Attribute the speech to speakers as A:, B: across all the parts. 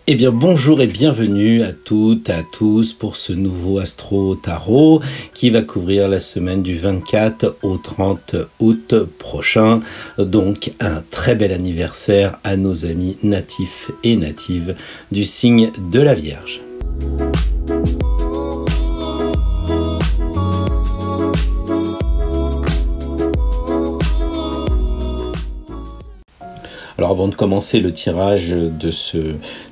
A: Eh bien bonjour et bienvenue à toutes et à tous pour ce nouveau Astro Tarot qui va couvrir la semaine du 24 au 30 août prochain. Donc un très bel anniversaire à nos amis natifs et natives du signe de la Vierge. Alors avant de commencer le tirage de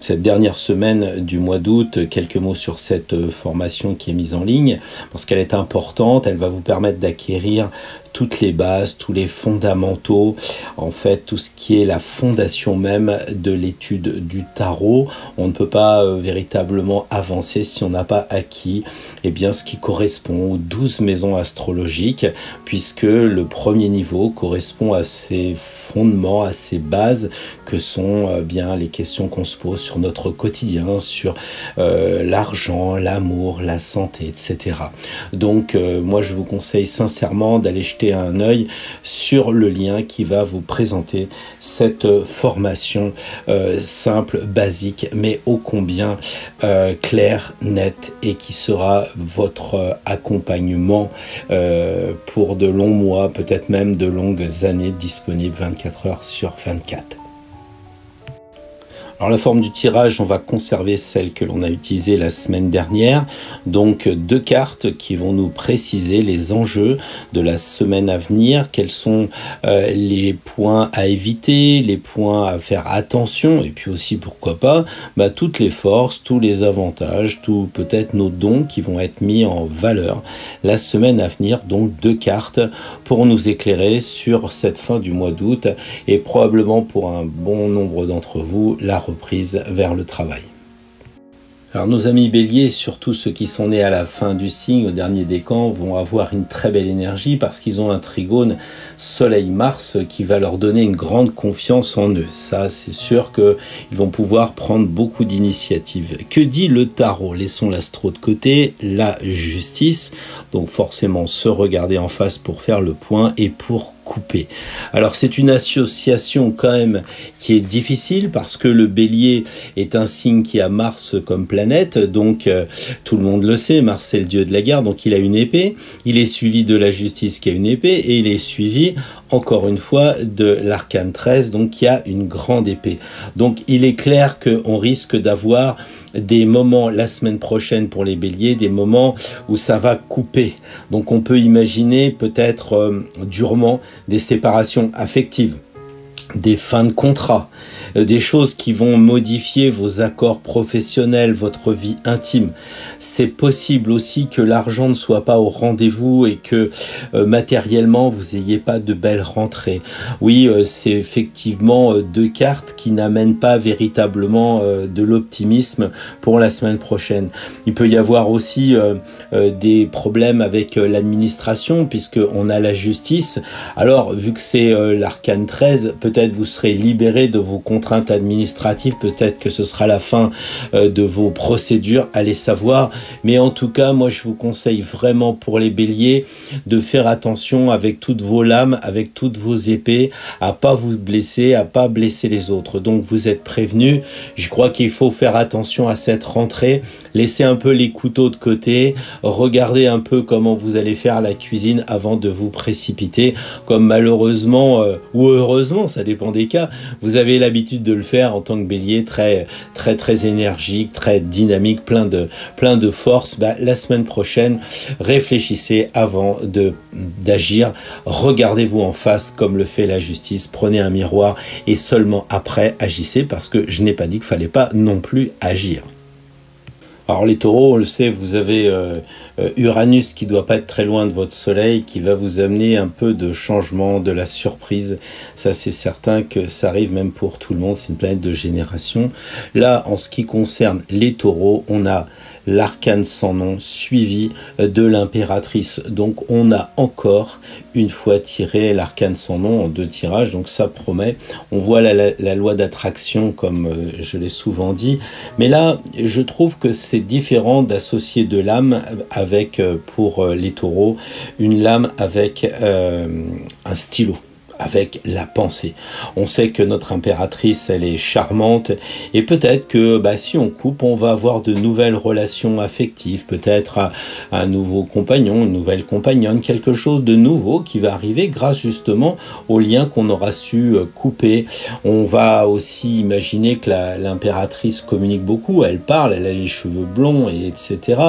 A: cette dernière semaine du mois d'août, quelques mots sur cette formation qui est mise en ligne, parce qu'elle est importante, elle va vous permettre d'acquérir toutes les bases, tous les fondamentaux, en fait tout ce qui est la fondation même de l'étude du tarot. On ne peut pas véritablement avancer si on n'a pas acquis ce qui correspond aux 12 maisons astrologiques, puisque le premier niveau correspond à ces fondements, à ces bases que sont les questions qu'on se pose sur notre quotidien, sur l'argent, l'amour, la santé, etc. Donc moi je vous conseille sincèrement d'aller jeter un œil sur le lien qui va vous présenter cette formation simple, basique, mais ô combien claire, nette, et qui sera votre accompagnement pour de longs mois, peut-être même de longues années, disponible 24 heures sur 24. Alors la forme du tirage, on va conserver celle que l'on a utilisée la semaine dernière. Donc 2 cartes qui vont nous préciser les enjeux de la semaine à venir. Quels sont les points à éviter, les points à faire attention. Et puis aussi, pourquoi pas, toutes les forces, tous les avantages, tout peut-être nos dons qui vont être mis en valeur la semaine à venir. Donc 2 cartes pour nous éclairer sur cette fin du mois d'août. Et probablement pour un bon nombre d'entre vous, la reprise vers le travail. Alors nos amis béliers, surtout ceux qui sont nés à la fin du signe, au dernier décan, vont avoir une très belle énergie parce qu'ils ont un trigone Soleil-Mars qui va leur donner une grande confiance en eux. Ça, c'est sûr qu'ils vont pouvoir prendre beaucoup d'initiatives. Que dit le tarot? Laissons l'astro de côté, la justice. Donc forcément, se regarder en face pour faire le point et pour couper. Alors c'est une association quand même qui est difficile parce que le bélier est un signe qui a Mars comme planète, donc tout le monde le sait, Mars c'est le dieu de la guerre, donc il a une épée, il est suivi de la justice qui a une épée, et il est suivi encore une fois de l'arcane 13, donc qui a une grande épée. Donc il est clair qu'on risque d'avoir des moments la semaine prochaine pour les béliers, des moments où ça va couper. Donc on peut imaginer peut-être durement des séparations affectives, des fins de contrat, des choses qui vont modifier vos accords professionnels, votre vie intime. C'est possible aussi que l'argent ne soit pas au rendez-vous et que matériellement vous n'ayez pas de belles rentrées. Oui, c'est effectivement 2 cartes qui n'amènent pas véritablement de l'optimisme pour la semaine prochaine. Il peut y avoir aussi des problèmes avec l'administration puisqu'on a la justice. Alors vu que c'est l'arcane 13, peut-être vous serez libéré de vos contraintes administratives, peut-être que ce sera la fin de vos procédures, allez savoir. Mais en tout cas, moi je vous conseille vraiment pour les béliers de faire attention avec toutes vos lames, avec toutes vos épées, à pas vous blesser, à pas blesser les autres. Donc vous êtes prévenus. Je crois qu'il faut faire attention à cette rentrée, laisser un peu les couteaux de côté, regardez un peu comment vous allez faire la cuisine avant de vous précipiter, comme malheureusement ou heureusement, ça dépend des cas, vous avez l'habitude de le faire en tant que bélier, très énergique, très dynamique, plein de force. La semaine prochaine, réfléchissez avant d'agir, regardez-vous en face comme le fait la justice, prenez un miroir et seulement après agissez, parce que je n'ai pas dit qu'il fallait pas non plus agir. Alors les taureaux, on le sait, vous avez Uranus qui ne doit pas être très loin de votre soleil, qui va vous amener un peu de changement, de la surprise. Ça c'est certain que ça arrive même pour tout le monde, c'est une planète de génération. Là, en ce qui concerne les taureaux, on a l'arcane sans nom suivi de l'impératrice. Donc on a encore une fois tiré l'arcane sans nom en 2 tirages, donc ça promet. On voit la loi d'attraction comme je l'ai souvent dit, mais là je trouve que c'est différent d'associer de l'âme avec, pour les taureaux, une lame avec un stylo. avec la pensée. On sait que notre impératrice, elle est charmante et peut-être que si on coupe, on va avoir de nouvelles relations affectives, peut-être un nouveau compagnon, une nouvelle compagnonne, quelque chose de nouveau qui va arriver grâce justement au lien qu'on aura su couper. On va aussi imaginer que l'impératrice communique beaucoup, elle parle, elle a les cheveux blonds, etc.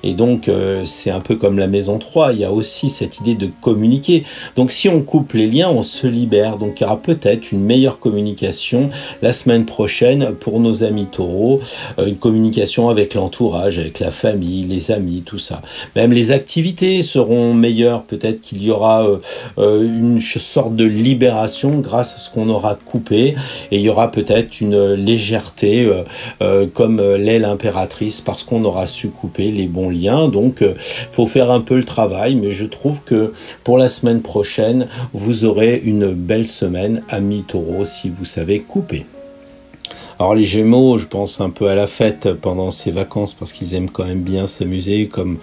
A: Et donc c'est un peu comme la maison 3, il y a aussi cette idée de communiquer. Donc si on coupe les liens, on se libère, donc il y aura peut-être une meilleure communication la semaine prochaine pour nos amis taureaux, une communication avec l'entourage, avec la famille, les amis, tout ça. Même les activités seront meilleures, peut-être qu'il y aura une sorte de libération grâce à ce qu'on aura coupé, et il y aura peut-être une légèreté comme l'est l'impératrice parce qu'on aura su couper les bons liens. Donc il faut faire un peu le travail, mais je trouve que pour la semaine prochaine, vous aurez une belle semaine, amis taureaux, si vous savez couper. Alors les Gémeaux, je pense un peu à la fête pendant ces vacances parce qu'ils aiment quand même bien s'amuser comme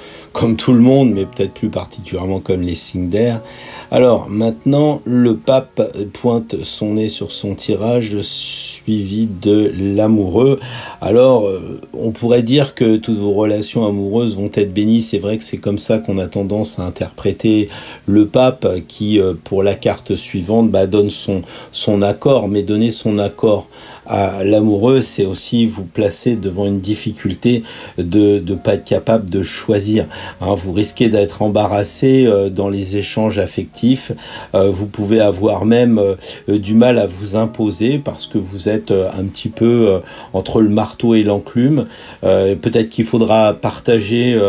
A: tout le monde, mais peut-être plus particulièrement comme les signes d'air. Alors maintenant, le pape pointe son nez sur son tirage suivi de l'amoureux. Alors on pourrait dire que toutes vos relations amoureuses vont être bénies. C'est vrai que c'est comme ça qu'on a tendance à interpréter le pape qui, pour la carte suivante, donne son accord, mais donner son accord à l'amoureux, c'est aussi vous placer devant une difficulté de ne pas être capable de choisir. Vous risquez d'être embarrassé dans les échanges affectifs. Vous pouvez avoir même du mal à vous imposer parce que vous êtes un petit peu entre le marteau et l'enclume. Peut-être qu'il faudra partager...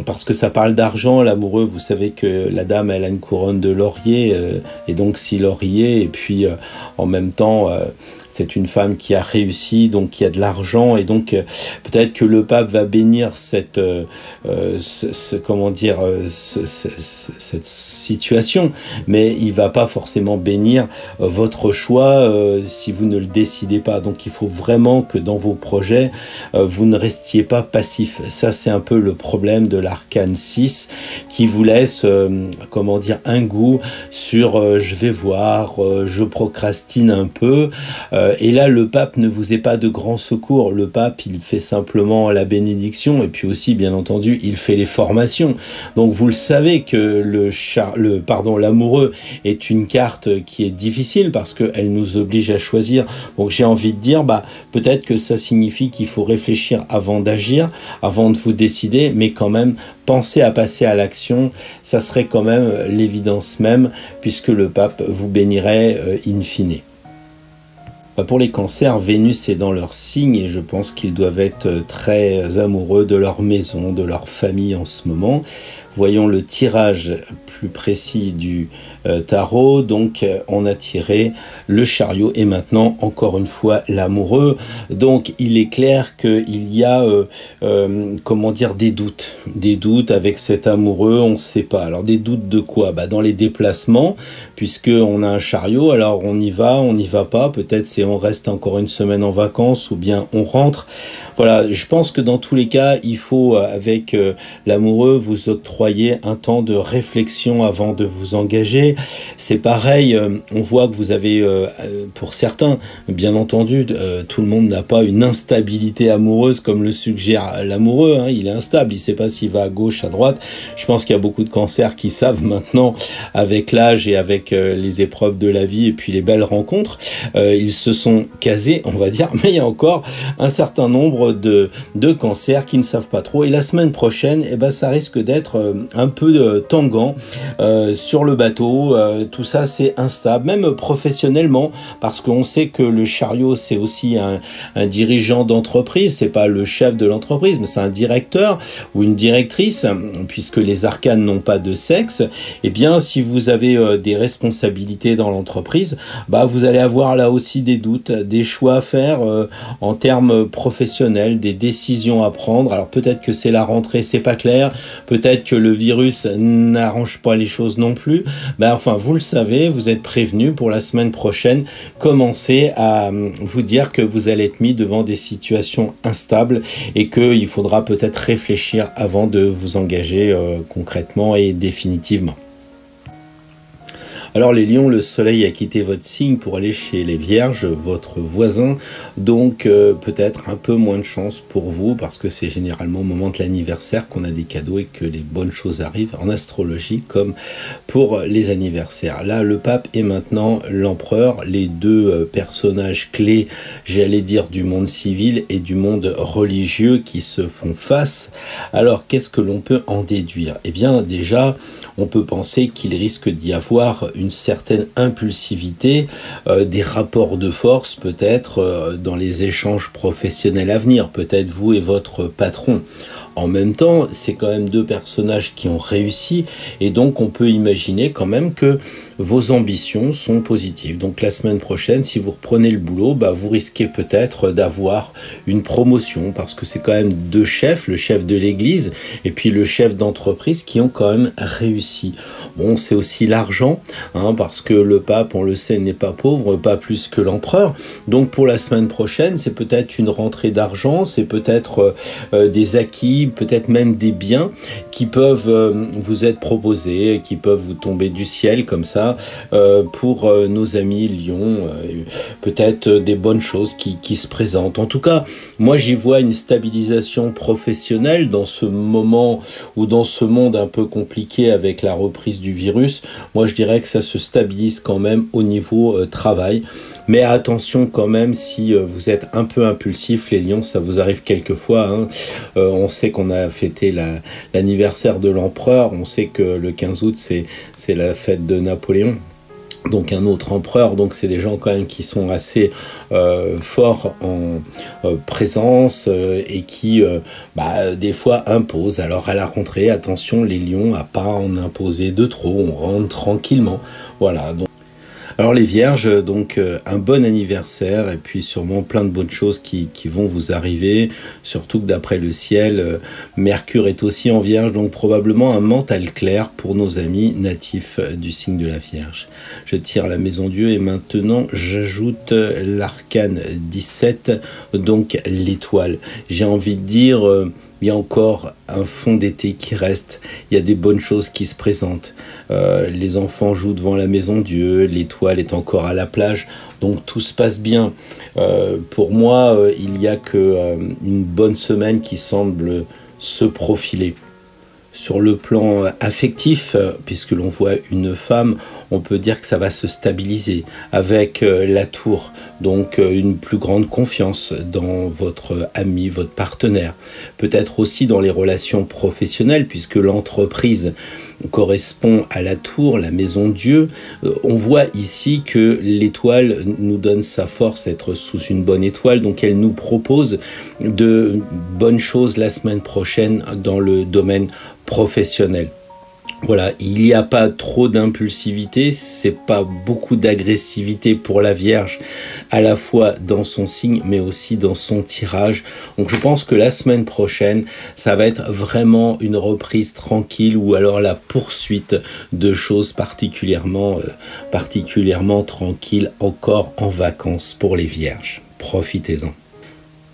A: parce que ça parle d'argent, l'amoureux, vous savez que la dame, elle a une couronne de laurier, et donc si laurier, et puis en même temps, c'est une femme qui a réussi, donc qui a de l'argent, et donc peut-être que le pape va bénir cette situation, mais il va pas forcément bénir votre choix si vous ne le décidez pas. Donc il faut vraiment que dans vos projets, vous ne restiez pas passif. Ça, c'est un peu le problème de l'arcane 6 qui vous laisse un goût sur je vais voir, je procrastine un peu, et là le pape ne vous est pas de grand secours. Le pape, il fait simplement la bénédiction, et puis aussi bien entendu il fait les formations. Donc vous le savez que l'amoureux est une carte qui est difficile parce qu'elle nous oblige à choisir. Donc j'ai envie de dire, peut-être que ça signifie qu'il faut réfléchir avant d'agir, avant de vous décider, mais quand même penser à passer à l'action, ça serait quand même l'évidence même, puisque le pape vous bénirait in fine. Pour les cancers, Vénus est dans leur signe et je pense qu'ils doivent être très amoureux de leur maison, de leur famille en ce moment. Voyons le tirage plus précis du tarot. Donc on a tiré le chariot et maintenant encore une fois l'amoureux. Donc il est clair qu'il y a des doutes avec cet amoureux, on ne sait pas. Alors des doutes de quoi? Dans les déplacements, puisque on a un chariot, alors on y va pas, peut-être c'est on reste encore une semaine en vacances ou bien on rentre. Voilà, je pense que dans tous les cas, il faut, avec l'amoureux, vous octroyer un temps de réflexion avant de vous engager. C'est pareil, on voit que vous avez, pour certains, bien entendu, tout le monde n'a pas une instabilité amoureuse comme le suggère l'amoureux. Il est instable, il ne sait pas s'il va à gauche, à droite. Je pense qu'il y a beaucoup de cancers qui savent maintenant, avec l'âge et avec les épreuves de la vie et puis les belles rencontres, ils se sont casés, on va dire, mais il y a encore un certain nombre de cancers qui ne savent pas trop. Et la semaine prochaine, ça risque d'être un peu tangant sur le bateau. Tout ça, c'est instable, même professionnellement, parce qu'on sait que le chariot, c'est aussi un dirigeant d'entreprise. C'est pas le chef de l'entreprise, mais c'est un directeur ou une directrice, puisque les arcanes n'ont pas de sexe. Eh bien, si vous avez des responsabilités dans l'entreprise, vous allez avoir là aussi des doutes, des choix à faire en termes professionnels, des décisions à prendre. Alors peut-être que c'est la rentrée, c'est pas clair, peut-être que le virus n'arrange pas les choses non plus. Enfin, vous le savez, vous êtes prévenu pour la semaine prochaine. Commencez à vous dire que vous allez être mis devant des situations instables et qu'il faudra peut-être réfléchir avant de vous engager concrètement et définitivement. Alors les lions, le soleil a quitté votre signe pour aller chez les vierges, votre voisin, donc peut-être un peu moins de chance pour vous parce que c'est généralement au moment de l'anniversaire qu'on a des cadeaux et que les bonnes choses arrivent en astrologie comme pour les anniversaires. Là, le pape est maintenant l'empereur, les deux personnages clés, j'allais dire, du monde civil et du monde religieux qui se font face. Alors qu'est-ce que l'on peut en déduire? Eh bien déjà, on peut penser qu'il risque d'y avoir une certaine impulsivité, des rapports de force peut-être dans les échanges professionnels à venir, peut-être vous et votre patron. En même temps, c'est quand même deux personnages qui ont réussi et donc on peut imaginer quand même que vos ambitions sont positives. Donc la semaine prochaine, si vous reprenez le boulot, vous risquez peut-être d'avoir une promotion parce que c'est quand même deux chefs, le chef de l'église et puis le chef d'entreprise qui ont quand même réussi. Bon, c'est aussi l'argent, parce que le pape, on le sait, n'est pas pauvre, pas plus que l'empereur. Donc pour la semaine prochaine, c'est peut-être une rentrée d'argent, c'est peut-être des acquis, peut-être même des biens qui peuvent vous être proposés, qui peuvent vous tomber du ciel comme ça pour nos amis Lions, peut-être des bonnes choses qui se présentent. En tout cas, moi j'y vois une stabilisation professionnelle dans ce moment ou dans ce monde un peu compliqué avec la reprise du virus. Moi je dirais que ça se stabilise quand même au niveau travail. Mais attention quand même, si vous êtes un peu impulsif, les lions, ça vous arrive quelquefois. On sait qu'on a fêté l'anniversaire de l'empereur, on sait que le 15 août, c'est la fête de Napoléon. Donc un autre empereur, donc c'est des gens quand même qui sont assez forts en présence et qui des fois imposent. Alors à la rentrée, attention les lions à pas en imposer de trop, on rentre tranquillement. Voilà. Donc, alors les vierges, donc un bon anniversaire et puis sûrement plein de bonnes choses qui vont vous arriver, surtout que d'après le ciel, Mercure est aussi en vierge, donc probablement un mental clair pour nos amis natifs du signe de la Vierge. Je tire la maison Dieu et maintenant j'ajoute l'arcane 17, donc l'étoile. J'ai envie de dire... il y a encore un fond d'été qui reste, il y a des bonnes choses qui se présentent. Les enfants jouent devant la maison Dieu, l'étoile est encore à la plage, donc tout se passe bien. Pour moi, il n'y a qu'une bonne semaine qui semble se profiler. Sur le plan affectif, puisque l'on voit une femme, on peut dire que ça va se stabiliser avec la tour, donc une plus grande confiance dans votre ami, votre partenaire. Peut-être aussi dans les relations professionnelles, puisque l'entreprise correspond à la tour, la maison Dieu. On voit ici que l'étoile nous donne sa force, être sous une bonne étoile, donc elle nous propose de bonnes choses la semaine prochaine dans le domaine professionnel. Voilà, il n'y a pas trop d'impulsivité, c'est pas beaucoup d'agressivité pour la Vierge, à la fois dans son signe, mais aussi dans son tirage. Donc je pense que la semaine prochaine, ça va être vraiment une reprise tranquille ou alors la poursuite de choses particulièrement tranquilles, encore en vacances pour les Vierges. Profitez-en.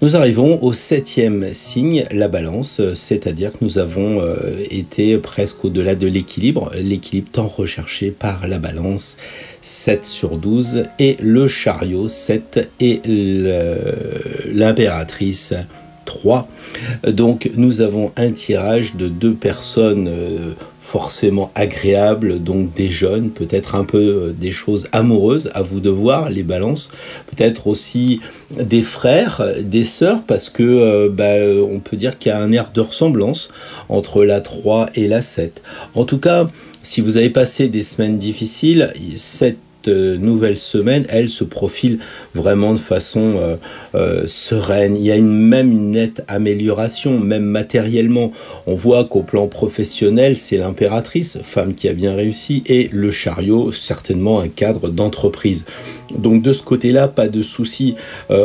A: Nous arrivons au 7e signe, la balance, c'est-à-dire que nous avons été presque au-delà de l'équilibre tant recherché par la balance, 7 sur 12, et le chariot, 7, et l'impératrice, 3. Donc nous avons un tirage de deux personnes forcément agréables, donc des jeunes, peut-être un peu des choses amoureuses, à vous de voir, les balances, peut-être aussi des frères, des sœurs, parce que on peut dire qu'il y a un air de ressemblance entre la 3 et la 7. En tout cas, si vous avez passé des semaines difficiles, cette nouvelle semaine, elle se profile vraiment de façon sereine. Il y a même une nette amélioration, même matériellement. On voit qu'au plan professionnel, c'est l'impératrice, femme qui a bien réussi, et le chariot, certainement un cadre d'entreprise. Donc de ce côté-là, pas de souci.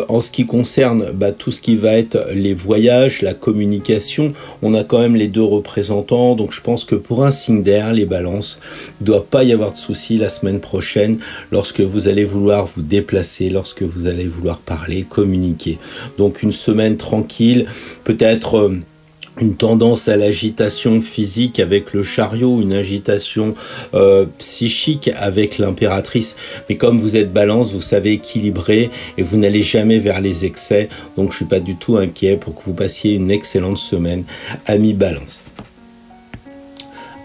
A: En ce qui concerne tout ce qui va être les voyages, la communication, on a quand même les deux représentants. Donc je pense que pour un signe d'air, les balances, il ne doit pas y avoir de souci la semaine prochaine lorsque vous allez vouloir vous déplacer, lorsque vous allez vouloir parler, communiquer. Donc une semaine tranquille, peut-être une tendance à l'agitation physique avec le chariot, une agitation psychique avec l'impératrice. Mais comme vous êtes balance, vous savez équilibrer et vous n'allez jamais vers les excès. Donc je suis pas du tout inquiet pour que vous passiez une excellente semaine, amis balance.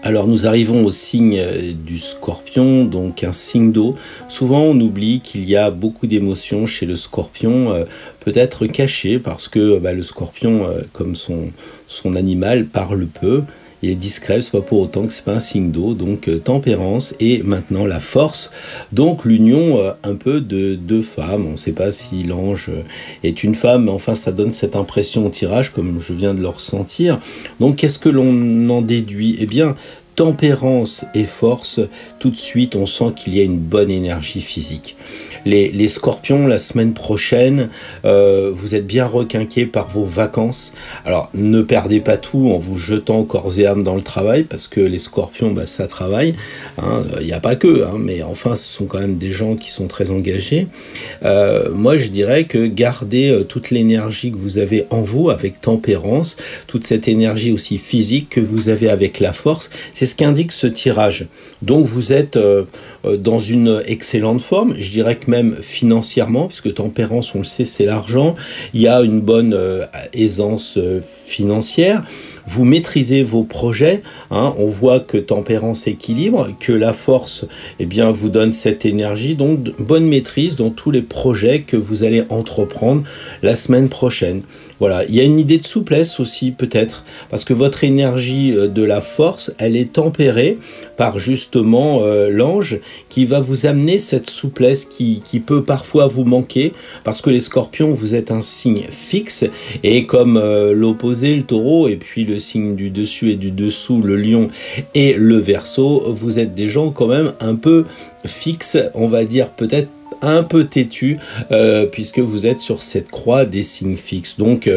A: Alors nous arrivons au signe du Scorpion, donc un signe d'eau. Souvent on oublie qu'il y a beaucoup d'émotions chez le Scorpion, peut-être cachées parce que le Scorpion, comme son animal, parle peu. Il est discret, c'est pas pour autant que c'est pas un signe d'eau. Donc tempérance et maintenant la force. Donc l'union un peu de deux femmes. On ne sait pas si l'ange est une femme, mais enfin ça donne cette impression au tirage comme je viens de le ressentir. Donc qu'est-ce que l'on en déduit? Eh bien, tempérance et force, tout de suite on sent qu'il y a une bonne énergie physique. Les scorpions, la semaine prochaine, vous êtes bien requinqués par vos vacances. Alors, ne perdez pas tout en vous jetant corps et âme dans le travail, parce que les scorpions, ça travaille. Il n'y a pas que, mais enfin, ce sont quand même des gens qui sont très engagés. Moi, je dirais que gardez toute l'énergie que vous avez en vous, avec tempérance, toute cette énergie aussi physique que vous avez avec la force. C'est ce qu'indique ce tirage. Donc, vous êtes dans une excellente forme, je dirais que même financièrement, puisque tempérance, on le sait, c'est l'argent, il y a une bonne aisance financière. Vous maîtrisez vos projets, on voit que tempérance équilibre, que la force vous donne cette énergie, donc bonne maîtrise dans tous les projets que vous allez entreprendre la semaine prochaine. Voilà, il y a une idée de souplesse aussi peut-être, parce que votre énergie de la force, elle est tempérée par justement l'ange qui va vous amener cette souplesse qui peut parfois vous manquer, parce que les scorpions, vous êtes un signe fixe, et comme l'opposé, le taureau, et puis le signe du dessus et du dessous, le lion et le verseau, vous êtes des gens quand même un peu fixes, on va dire peut-être un peu têtu puisque vous êtes sur cette croix des signes fixes. Donc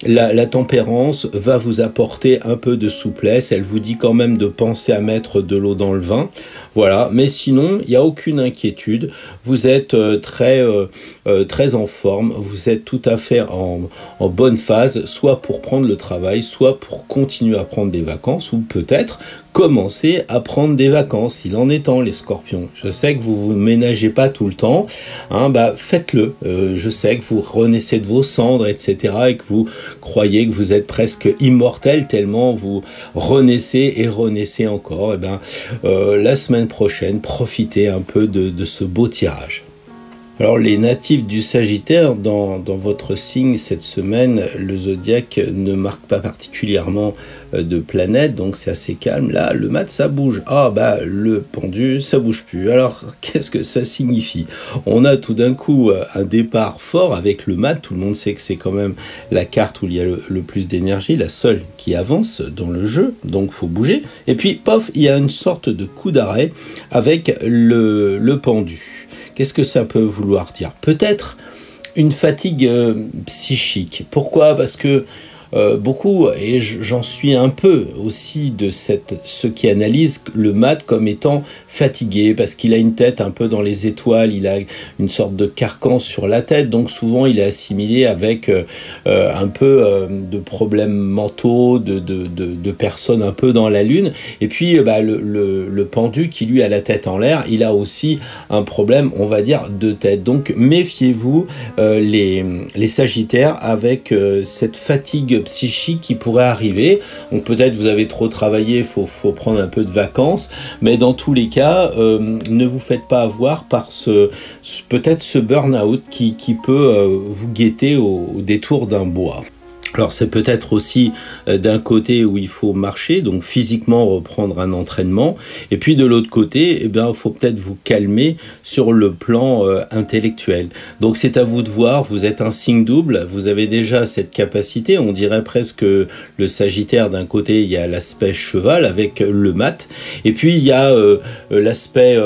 A: la tempérance va vous apporter un peu de souplesse. Elle vous dit quand même de penser à mettre de l'eau dans le vin. Voilà, mais sinon, il n'y a aucune inquiétude. Vous êtes très en forme, vous êtes tout à fait en bonne phase, soit pour prendre le travail, soit pour continuer à prendre des vacances, ou peut-être commencer à prendre des vacances. Il en est temps, les scorpions. Je sais que vous ne ménagez pas tout le temps, faites-le. Je sais que vous renaissez de vos cendres, etc., et que vous croyez que vous êtes presque immortel, tellement vous renaissez et renaissez encore. La semaine prochaine, profitez un peu de ce beau tirage. Alors les natifs du Sagittaire, dans votre signe cette semaine, le zodiaque ne marque pas particulièrement de planètes, donc c'est assez calme. Là, le mat, ça bouge. Le pendu, ça bouge plus. Alors, qu'est-ce que ça signifie? On a tout d'un coup un départ fort avec le mat. Tout le monde sait que c'est quand même la carte où il y a le plus d'énergie, la seule qui avance dans le jeu, donc faut bouger. Et puis, pof, il y a une sorte de coup d'arrêt avec le pendu. Qu'est-ce que ça peut vouloir dire? Peut-être une fatigue psychique. Pourquoi? Parce que beaucoup, et j'en suis un peu aussi de ceux qui analysent le mat comme étant fatigué, parce qu'il a une tête un peu dans les étoiles, il a une sorte de carcan sur la tête, donc souvent il est assimilé avec un peu de problèmes mentaux, de personnes un peu dans la lune. Et puis le pendu qui lui a la tête en l'air, il a aussi un problème, on va dire, de tête. Donc méfiez-vous les Sagittaires avec cette fatigue psychique qui pourrait arriver. Donc peut-être vous avez trop travaillé, faut prendre un peu de vacances, mais dans tous les cas, ne vous faites pas avoir par peut-être ce burn-out qui peut vous guetter au détour d'un bois. Alors c'est peut-être aussi d'un côté où il faut marcher, donc physiquement reprendre un entraînement, et puis de l'autre côté, il faut peut-être vous calmer sur le plan intellectuel. Donc c'est à vous de voir, vous êtes un signe double, vous avez déjà cette capacité, on dirait presque le Sagittaire, d'un côté il y a l'aspect cheval avec le mat, et puis il y a l'aspect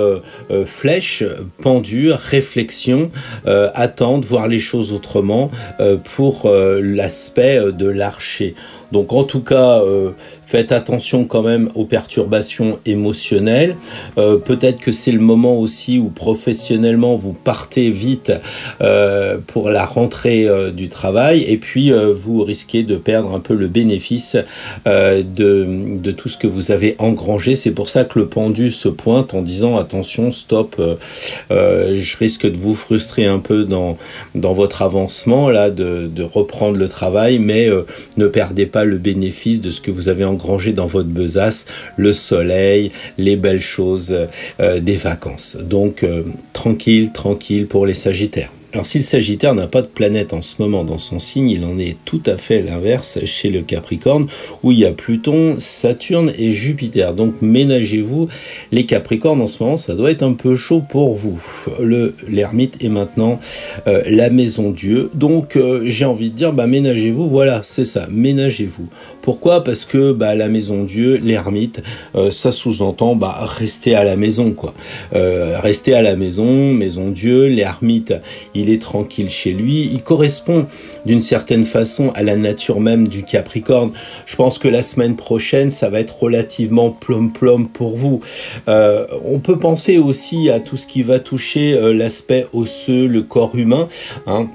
A: flèche, pendu, réflexion, attendre, voir les choses autrement pour l'aspect de l'archer. Donc en tout cas, faites attention quand même aux perturbations émotionnelles. Peut-être que c'est le moment aussi où professionnellement vous partez vite pour la rentrée du travail, et puis vous risquez de perdre un peu le bénéfice de tout ce que vous avez engrangé. C'est pour ça que le pendu se pointe en disant attention, stop, je risque de vous frustrer un peu dans votre avancement là, de reprendre le travail, mais ne perdez pas le bénéfice de ce que vous avez engrangé dans votre besace, le soleil, les belles choses des vacances. Donc tranquille pour les Sagittaires. Alors si le Sagittaire n'a pas de planète en ce moment dans son signe, il en est tout à fait l'inverse chez le Capricorne, où il y a Pluton, Saturne et Jupiter. Donc ménagez-vous les Capricornes en ce moment, ça doit être un peu chaud pour vous. L'ermite est maintenant la maison Dieu, donc j'ai envie de dire ménagez-vous, voilà, c'est ça, ménagez-vous. Pourquoi? Parce que la maison Dieu, l'ermite, ça sous-entend rester à la maison, quoi. Rester à la maison Dieu, l'ermite, il est tranquille chez lui, il correspond d'une certaine façon à la nature même du Capricorne. Je pense que la semaine prochaine, ça va être relativement plom-plom pour vous. On peut penser aussi à tout ce qui va toucher l'aspect osseux, le corps humain, hein.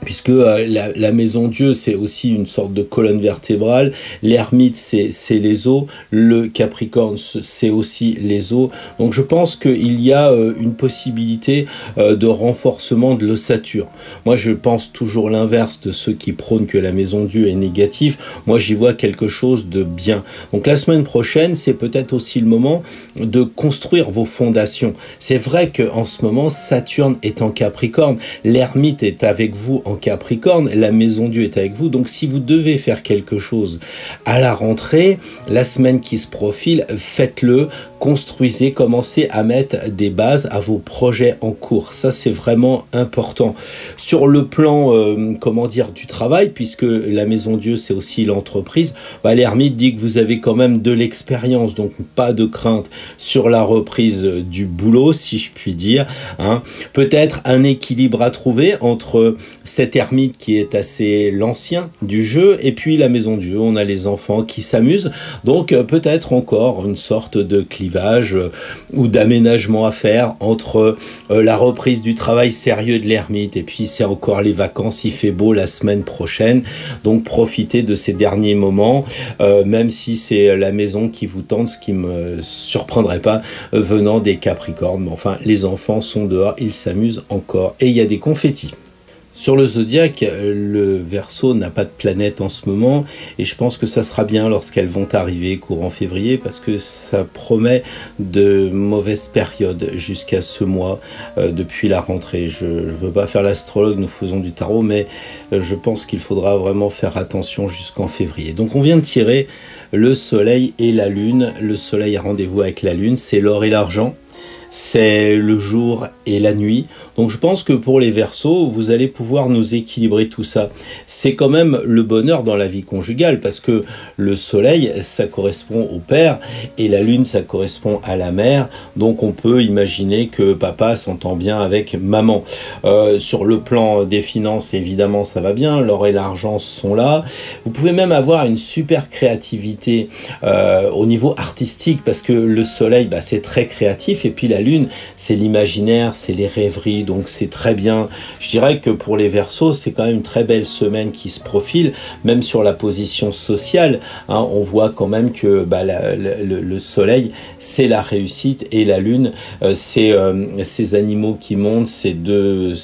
A: Puisque la maison Dieu, c'est aussi une sorte de colonne vertébrale, l'ermite, c'est les os, le Capricorne, c'est aussi les os. Donc je pense qu'il y a une possibilité de renforcement de l'ossature. Moi, je pense toujours l'inverse de ceux qui prônent que la maison Dieu est négative. Moi, j'y vois quelque chose de bien. Donc la semaine prochaine, c'est peut-être aussi le moment de construire vos fondations. C'est vrai qu'en ce moment, Saturne est en Capricorne, l'ermite est avec vous en Capricorne, la maison Dieu est avec vous, donc si vous devez faire quelque chose à la rentrée, la semaine qui se profile, faites-le, construisez, commencez à mettre des bases à vos projets en cours, ça c'est vraiment important. Sur le plan, du travail, puisque la maison Dieu c'est aussi l'entreprise, l'ermite dit que vous avez quand même de l'expérience, donc pas de crainte sur la reprise du boulot, si je puis dire, hein. Peut-être un équilibre à trouver entre cet ermite qui est assez l'ancien du jeu et puis la maison Dieu, on a les enfants qui s'amusent, donc peut-être encore une sorte de clivage ou d'aménagement à faire entre la reprise du travail sérieux de l'ermite et puis c'est encore les vacances, il fait beau la semaine prochaine, donc profitez de ces derniers moments, même si c'est la maison qui vous tente, ce qui me surprendrait pas venant des Capricornes, mais enfin les enfants sont dehors, ils s'amusent encore et il y a des confettis. Sur le zodiaque, le Verseau n'a pas de planète en ce moment et je pense que ça sera bien lorsqu'elles vont arriver courant février parce que ça promet de mauvaises périodes jusqu'à ce mois depuis la rentrée. Je ne veux pas faire l'astrologue, nous faisons du tarot, mais je pense qu'il faudra vraiment faire attention jusqu'en février. Donc on vient de tirer le soleil et la lune. Le soleil a rendez-vous avec la lune, c'est l'or et l'argent. C'est le jour et la nuit. Donc je pense que pour les Verseaux, vous allez pouvoir nous équilibrer tout ça. C'est quand même le bonheur dans la vie conjugale parce que le soleil, ça correspond au père et la lune, ça correspond à la mère. Donc on peut imaginer que papa s'entend bien avec maman. Sur le plan des finances, évidemment, ça va bien. L'or et l'argent sont là. Vous pouvez même avoir une super créativité au niveau artistique parce que le soleil, c'est très créatif et puis la lune, c'est l'imaginaire, c'est les rêveries, donc c'est très bien. Je dirais que pour les Verseaux, c'est quand même une très belle semaine qui se profile, même sur la position sociale, hein, on voit quand même que le soleil, c'est la réussite et la lune, c'est ces animaux qui montent, ces deux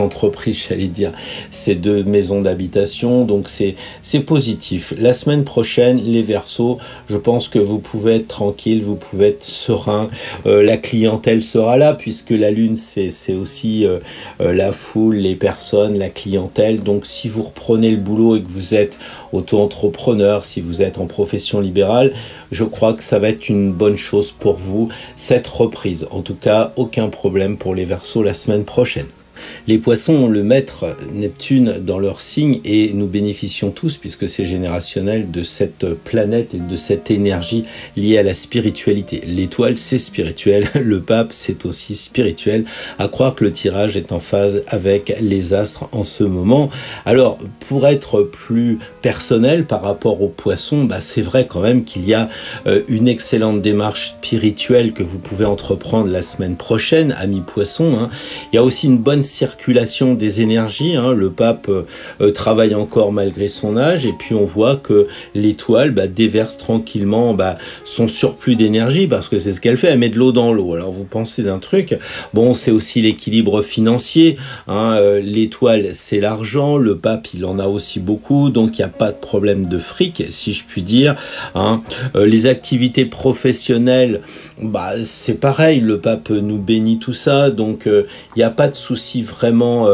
A: entreprises, j'allais dire, ces deux maisons d'habitation, donc c'est positif. La semaine prochaine, les Verseaux, je pense que vous pouvez être tranquille, vous pouvez être serein, la clientèle sera là puisque la lune c'est aussi la foule, les personnes, la clientèle. Donc si vous reprenez le boulot et que vous êtes auto-entrepreneur, si vous êtes en profession libérale, je crois que ça va être une bonne chose pour vous, cette reprise. En tout cas, aucun problème pour les Verseaux la semaine prochaine. Les poissons ont le maître Neptune dans leur signe et nous bénéficions tous, puisque c'est générationnel, de cette planète et de cette énergie liée à la spiritualité. L'étoile, c'est spirituel, le pape, c'est aussi spirituel, à croire que le tirage est en phase avec les astres en ce moment. Alors, pour être plus personnel par rapport aux poissons, c'est vrai quand même qu'il y a une excellente démarche spirituelle que vous pouvez entreprendre la semaine prochaine, amis poissons. Il y a aussi une bonne circulation des énergies. Le pape travaille encore malgré son âge, et puis on voit que l'étoile déverse tranquillement son surplus d'énergie, parce que c'est ce qu'elle fait, elle met de l'eau dans l'eau. Alors vous pensez d'un truc, bon, c'est aussi l'équilibre financier, l'étoile c'est l'argent, le pape il en a aussi beaucoup, donc il n'y a pas de problème de fric, si je puis dire. Les activités professionnelles, c'est pareil, le pape nous bénit tout ça, donc il n'y a pas de souci vraiment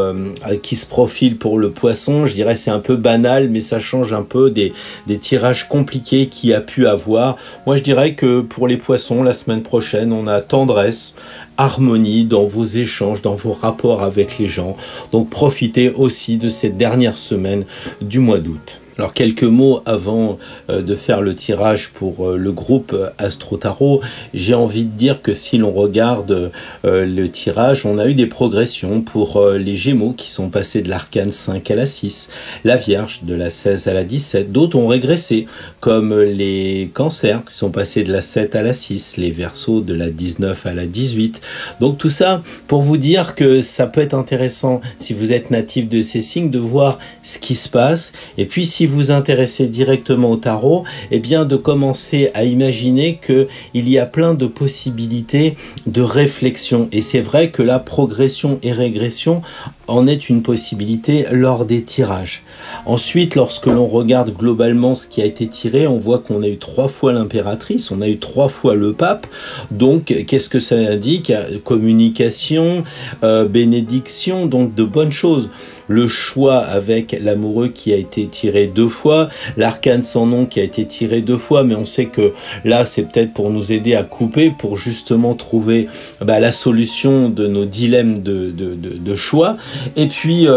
A: qui se profile pour le poisson. Je dirais c'est un peu banal, mais ça change un peu des tirages compliqués qu'il y a pu avoir. Moi je dirais que pour les poissons, la semaine prochaine, on a tendresse, harmonie dans vos échanges, dans vos rapports avec les gens. Donc profitez aussi de cette dernière semaine du mois d'août. Alors quelques mots avant de faire le tirage pour le groupe Astro Tarot. J'ai envie de dire que si l'on regarde le tirage, on a eu des progressions pour les Gémeaux qui sont passés de l'arcane 5 à la 6, la Vierge de la 16 à la 17, d'autres ont régressé comme les Cancers qui sont passés de la 7 à la 6, les Verseaux de la 19 à la 18. Donc tout ça pour vous dire que ça peut être intéressant si vous êtes natif de ces signes de voir ce qui se passe, et puis si vous intéressez directement au tarot, eh bien de commencer à imaginer qu'il y a plein de possibilités de réflexion. Et c'est vrai que la progression et régression en est une possibilité lors des tirages. Ensuite, lorsque l'on regarde globalement ce qui a été tiré, on voit qu'on a eu 3 fois l'impératrice, on a eu 3 fois le pape. Donc, qu'est-ce que ça indique? Communication, bénédiction, donc de bonnes choses. Le choix avec l'amoureux qui a été tiré 2 fois, l'arcane sans nom qui a été tiré 2 fois, mais on sait que là, c'est peut-être pour nous aider à couper, pour justement trouver la solution de nos dilemmes de choix. Et puis,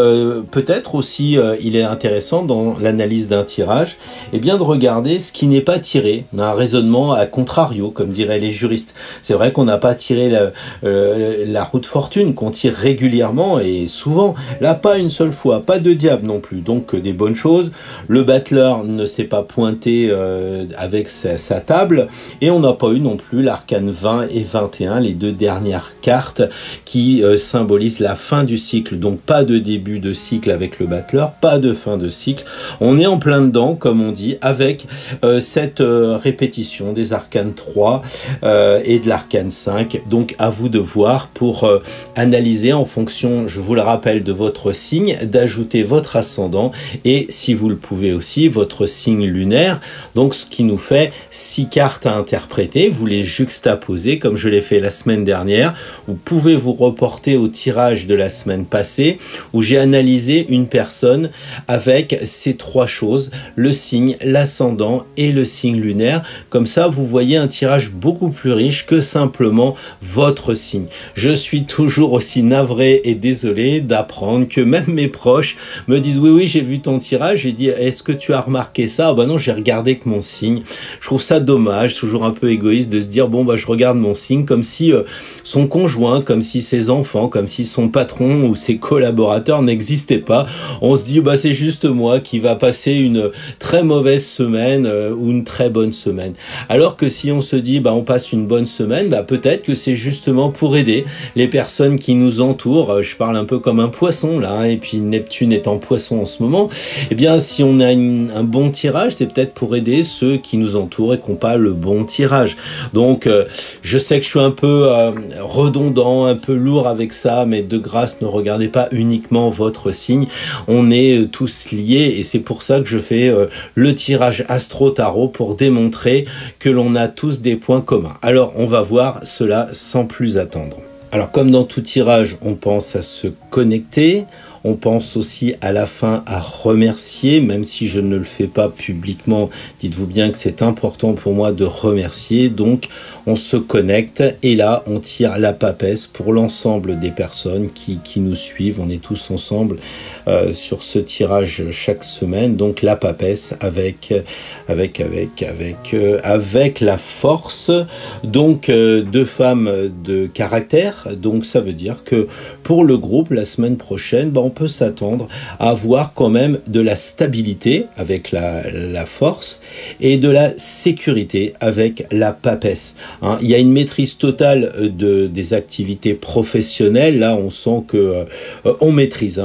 A: peut-être aussi, il est intéressant dans l'analyse d'un tirage, de regarder ce qui n'est pas tiré, un raisonnement à contrario, comme diraient les juristes. C'est vrai qu'on n'a pas tiré la roue de fortune, qu'on tire régulièrement et souvent, là, pas une seule fois, pas de diable non plus, donc des bonnes choses. Le battleur ne s'est pas pointé avec sa table, et on n'a pas eu non plus l'arcane 20 et 21, les 2 dernières cartes qui symbolisent la fin du cycle. Donc pas de début de cycle avec le battleur, pas de fin de cycle. On est en plein dedans, comme on dit, avec cette répétition des arcanes 3 et de l'arcane 5. Donc à vous de voir pour analyser en fonction, je vous le rappelle, de votre signe, d'ajouter votre ascendant et, si vous le pouvez aussi, votre signe lunaire. Donc ce qui nous fait 6 cartes à interpréter. Vous les juxtaposez comme je l'ai fait la semaine dernière. Vous pouvez vous reporter au tirage de la semaine passée où j'ai analysé une personne avec ces 3 choses, le signe, l'ascendant et le signe lunaire. Comme ça, vous voyez un tirage beaucoup plus riche que simplement votre signe. Je suis toujours aussi navré et désolé d'apprendre que même mes proches me disent oui, j'ai vu ton tirage. J'ai dit, est-ce que tu as remarqué ça? Non, j'ai regardé que mon signe. Je trouve ça dommage, toujours un peu égoïste de se dire, je regarde mon signe, comme si son conjoint, comme si ses enfants, comme si son patron ou ses collaborateurs n'existaient pas. On se dit, c'est juste moi qui va passer une très mauvaise semaine ou une très bonne semaine. Alors que si on se dit, on passe une bonne semaine, peut-être que c'est justement pour aider les personnes qui nous entourent. Je parle un peu comme un poisson là, et puis Neptune est en poisson en ce moment. Si on a un bon tirage, c'est peut-être pour aider ceux qui nous entourent et qui n'ont pas le bon tirage. Donc, je sais que je suis un peu redondant, un peu lourd avec ça, mais de grâce, ne regardez pas uniquement votre signe. On est tous liés et c'est pour ça que je fais le tirage Astro Tarot pour démontrer que l'on a tous des points communs. Alors, on va voir cela sans plus attendre. Alors, comme dans tout tirage, on pense à se connecter, On pense aussi à la fin à remercier, même si je ne le fais pas publiquement. Dites-vous bien que c'est important pour moi de remercier. Donc, on se connecte et là, on tire la papesse pour l'ensemble des personnes qui nous suivent. On est tous ensemble sur ce tirage chaque semaine. Donc, la papesse avec la force. Donc, 2 femmes de caractère. Donc, ça veut dire que pour le groupe, la semaine prochaine, on peut s'attendre à avoir quand même de la stabilité avec la force et de la sécurité avec la papesse. Il y a une maîtrise totale des activités professionnelles. Là, on sent que on maîtrise.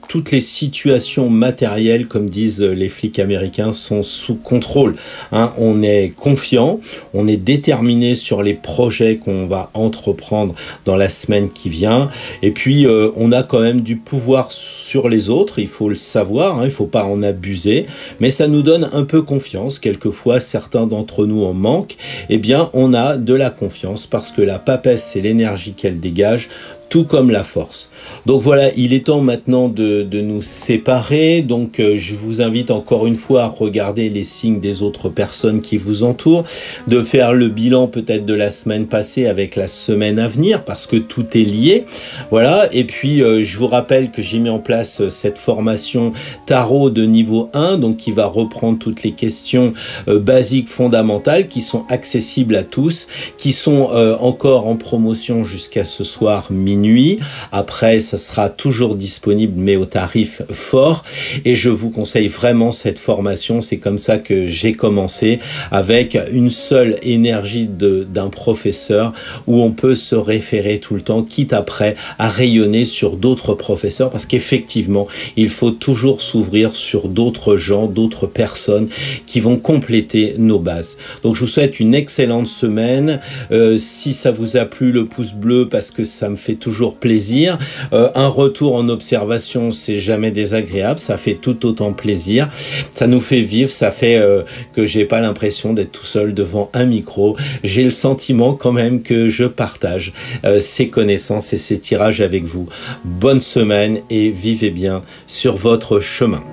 A: Toutes les situations matérielles, comme disent les flics américains, sont sous contrôle. On est confiant, on est déterminé sur les projets qu'on va entreprendre dans la semaine qui vient. Et puis, on a quand même du pouvoir sur les autres, il faut le savoir, il ne faut pas en abuser, mais ça nous donne un peu confiance. Quelquefois, certains d'entre nous en manquent. Eh bien, on a de la confiance parce que la papesse, c'est l'énergie qu'elle dégage, tout comme la force. Donc voilà, il est temps maintenant de nous séparer. Donc je vous invite encore une fois à regarder les signes des autres personnes qui vous entourent, de faire le bilan peut-être de la semaine passée avec la semaine à venir, parce que tout est lié. Voilà, et puis je vous rappelle que j'ai mis en place cette formation tarot de niveau 1, donc qui va reprendre toutes les questions basiques, fondamentales, qui sont accessibles à tous, qui sont encore en promotion jusqu'à ce soir minuit. Après, ça sera toujours disponible, mais au tarif fort. Et je vous conseille vraiment cette formation. C'est comme ça que j'ai commencé, avec une seule énergie d'un professeur où on peut se référer tout le temps, quitte après à rayonner sur d'autres professeurs, parce qu'effectivement, il faut toujours s'ouvrir sur d'autres gens, d'autres personnes qui vont compléter nos bases. Donc, je vous souhaite une excellente semaine. Si ça vous a plu, le pouce bleu, parce que ça me fait toujours plaisir. Un retour en observation, c'est jamais désagréable, ça fait tout autant plaisir. Ça nous fait vivre, ça fait que j'ai pas l'impression d'être tout seul devant un micro. J'ai le sentiment quand même que je partage ces connaissances et ces tirages avec vous. Bonne semaine et vivez bien sur votre chemin.